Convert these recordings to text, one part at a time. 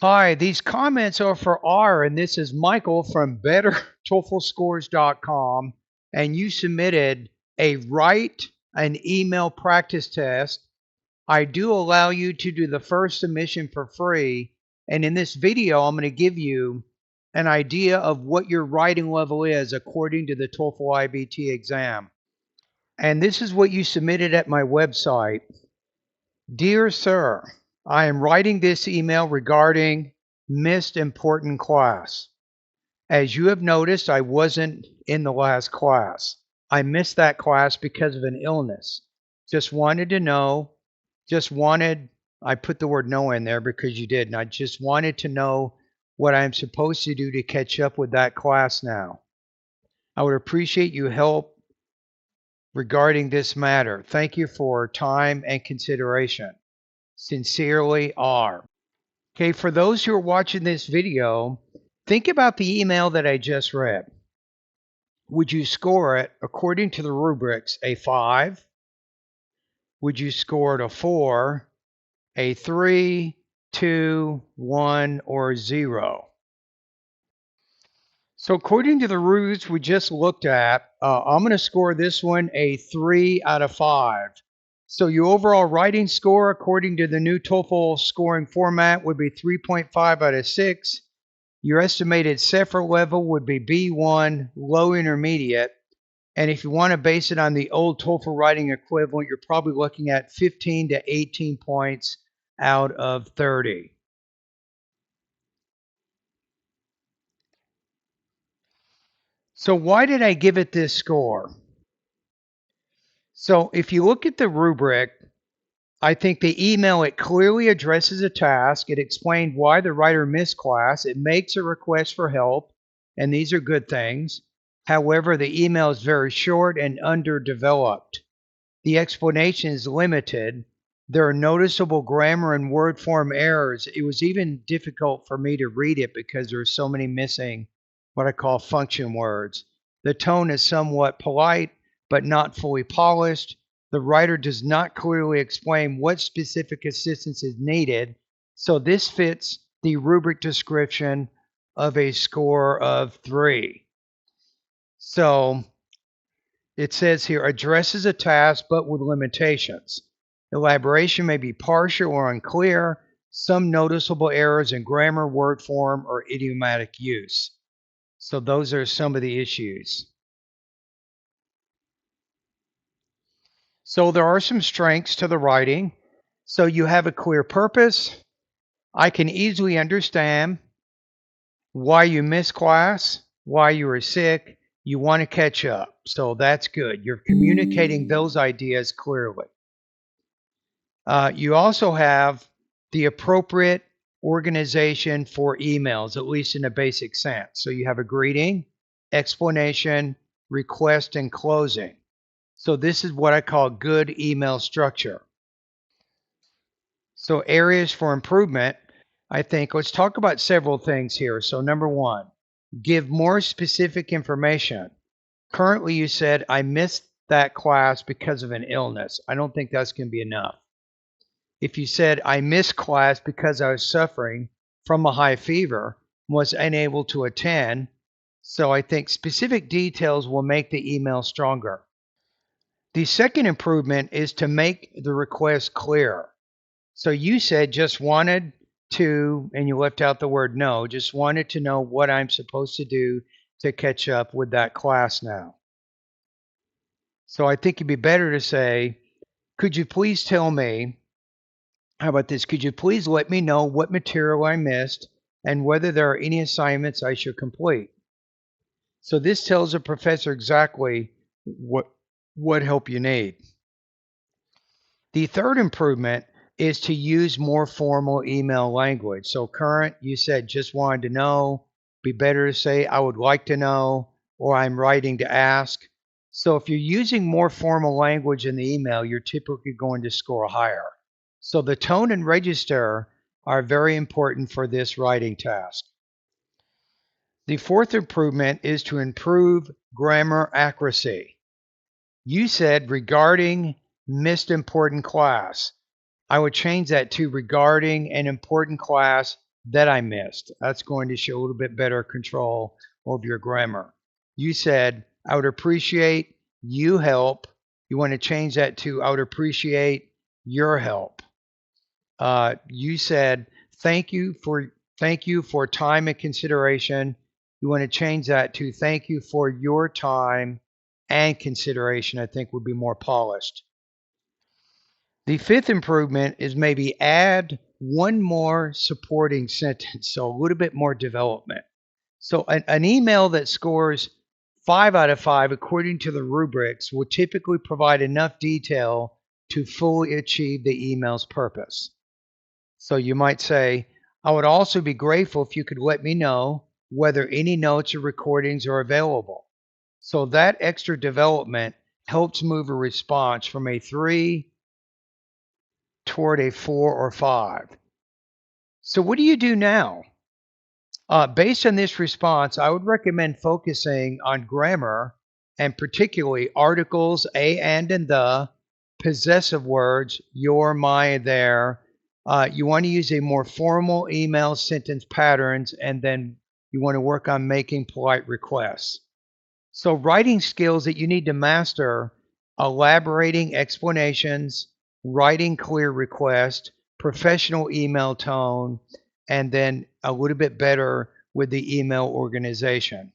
Hi, these comments are for R, and this is Michael from BetterTOEFLScores.com, and you submitted a write an email practice test. I do allow you to do the first submission for free, and in this video, I'm going to give you an idea of what your writing level is according to the TOEFL IBT exam. And this is what you submitted at my website. Dear Sir, I am writing this email regarding missed important class. As you have noticed, I wasn't in the last class. I missed that class because of an illness. Just wanted to know, I put the word know in there because you did, and I just wanted to know what I'm supposed to do to catch up with that class now. I would appreciate your help regarding this matter. Thank you for time and consideration. Sincerely, R. Okay, for those who are watching this video, think about the email that I just read. Would you score it according to the rubrics a 5? Would you score it a 4, a 3, 2, 1, or 0? So according to the rules we just looked at, I'm going to score this one a 3 out of 5. So your overall writing score according to the new TOEFL scoring format would be 3.5 out of 6. Your estimated CEFR level would be B1, low intermediate. And if you want to base it on the old TOEFL writing equivalent, you're probably looking at 15 to 18 points out of 30. So why did I give it this score? So if you look at the rubric, I think the email, it clearly addresses a task. It explained why the writer missed class. It makes a request for help, and these are good things. However, the email is very short and underdeveloped. The explanation is limited. There are noticeable grammar and word form errors. It was even difficult for me to read it because there are so many missing what I call function words. The tone is somewhat polite, but not fully polished. The writer does not clearly explain what specific assistance is needed, so this fits the rubric description of a score of 3. So it says here, addresses a task but with limitations. Elaboration may be partial or unclear. Some noticeable errors in grammar, word form, or idiomatic use. So those are some of the issues. So there are some strengths to the writing. So you have a clear purpose. I can easily understand why you missed class, why you were sick, you want to catch up. So that's good. You're communicating those ideas clearly. You also have the appropriate organization for emails, at least in a basic sense. So you have a greeting, explanation, request, and closing. So this is what I call good email structure. So areas for improvement, I think, let's talk about several things here. So number one, give more specific information. Currently, you said, I missed that class because of an illness. I don't think that's going to be enough. If you said, I missed class because I was suffering from a high fever, was unable to attend, so I think specific details will make the email stronger. The second improvement is to make the request clear. So you said just wanted to, and you left out the word no, just wanted to know what I'm supposed to do to catch up with that class now. So I think it'd be better to say, could you please tell me, how about this? Could you please let me know what material I missed and whether there are any assignments I should complete? So this tells the professor exactly what help you need. The third improvement is to use more formal email language. So current, you said just wanted to know. Be better to say I would like to know, or I'm writing to ask. So if you're using more formal language in the email, you're typically going to score higher. So the tone and register are very important for this writing task. The fourth improvement is to improve grammar accuracy. You said regarding missed important class. I would change that to regarding an important class that I missed. That's going to show a little bit better control over your grammar. You said, I would appreciate you help. You want to change that to, I would appreciate your help. You said, thank you for time and consideration. You want to change that to, thank you for your time and consideration. I think would be more polished. The fifth improvement is maybe add one more supporting sentence, so a little bit more development. So an email that scores 5 out of 5 according to the rubrics will typically provide enough detail to fully achieve the email's purpose. So you might say, I would also be grateful if you could let me know whether any notes or recordings are available. So that extra development helps move a response from a 3 toward a 4 or 5. So what do you do now? Based on this response, I would recommend focusing on grammar and particularly articles, a, and the, possessive words, your, my, their. You want to use a more formal email sentence patterns, and then you want to work on making polite requests. So writing skills that you need to master: elaborating explanations, writing clear requests, professional email tone, and then a little bit better with the email organization.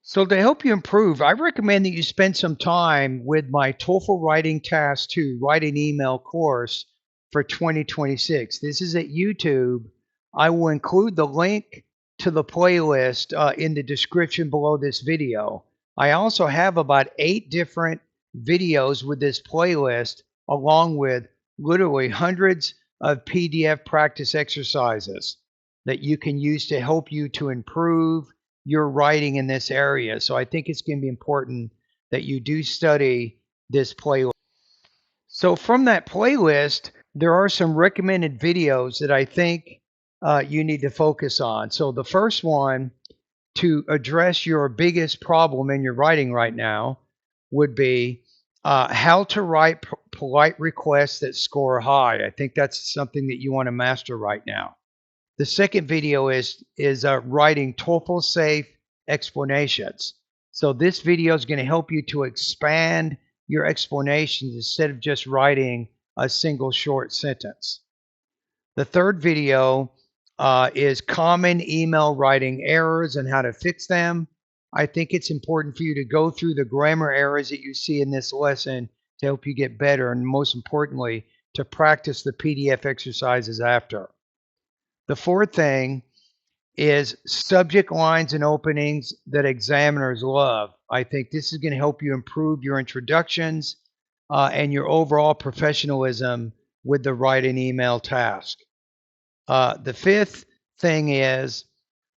So to help you improve, I recommend that you spend some time with my TOEFL Writing Task 2 Write an Email course for 2026. This is at YouTube. I will include the link to the playlist in the description below this video. I also have about 8 different videos with this playlist, along with literally hundreds of PDF practice exercises that you can use to help you to improve your writing in this area. So I think it's going to be important that you do study this playlist. So from that playlist, there are some recommended videos that I think you need to focus on. So the first one, to address your biggest problem in your writing right now, would be how to write polite requests that score high. I think that's something that you want to master right now. The second video is writing TOEFL safe explanations. So this video is going to help you to expand your explanations instead of just writing a single short sentence. The third video is common email writing errors and how to fix them. I think it's important for you to go through the grammar errors that you see in this lesson to help you get better, and most importantly, to practice the PDF exercises after. The fourth thing is subject lines and openings that examiners love. I think this is going to help you improve your introductions and your overall professionalism with the write an email task. The fifth thing is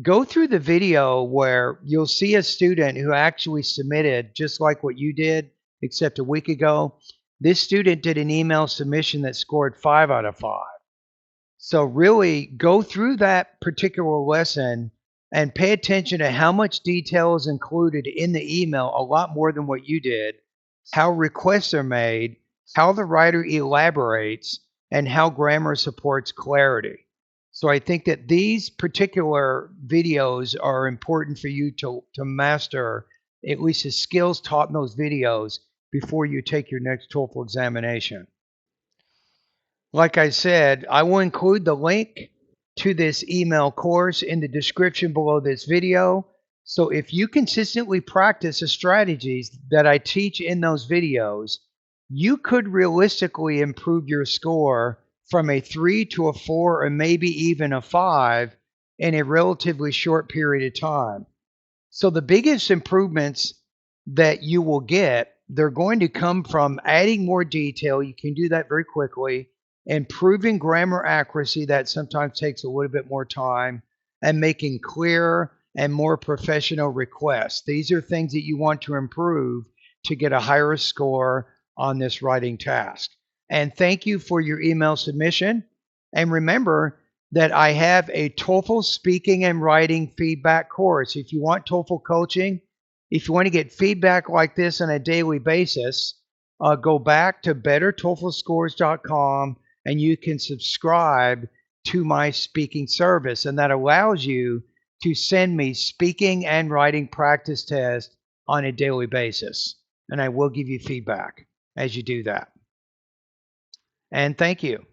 go through the video where you'll see a student who actually submitted just like what you did, except a week ago. This student did an email submission that scored 5 out of 5. So really go through that particular lesson and pay attention to how much detail is included in the email, a lot more than what you did, how requests are made, how the writer elaborates, and how grammar supports clarity. So I think that these particular videos are important for you to master at least the skills taught in those videos before you take your next TOEFL examination. Like I said, I will include the link to this email course in the description below this video. So if you consistently practice the strategies that I teach in those videos, you could realistically improve your score from a 3 to a 4 or maybe even a 5 in a relatively short period of time. So the biggest improvements that you will get, they're going to come from adding more detail. You can do that very quickly. Improving grammar accuracy, that sometimes takes a little bit more time, and making clearer and more professional requests. These are things that you want to improve to get a higher score on this writing task. And thank you for your email submission. And remember that I have a TOEFL Speaking and Writing feedback course. If you want TOEFL coaching, if you want to get feedback like this on a daily basis, go back to bettertoeflscores.com and you can subscribe to my speaking service, and that allows you to send me speaking and writing practice tests on a daily basis. And I will give you feedback as you do that. And thank you.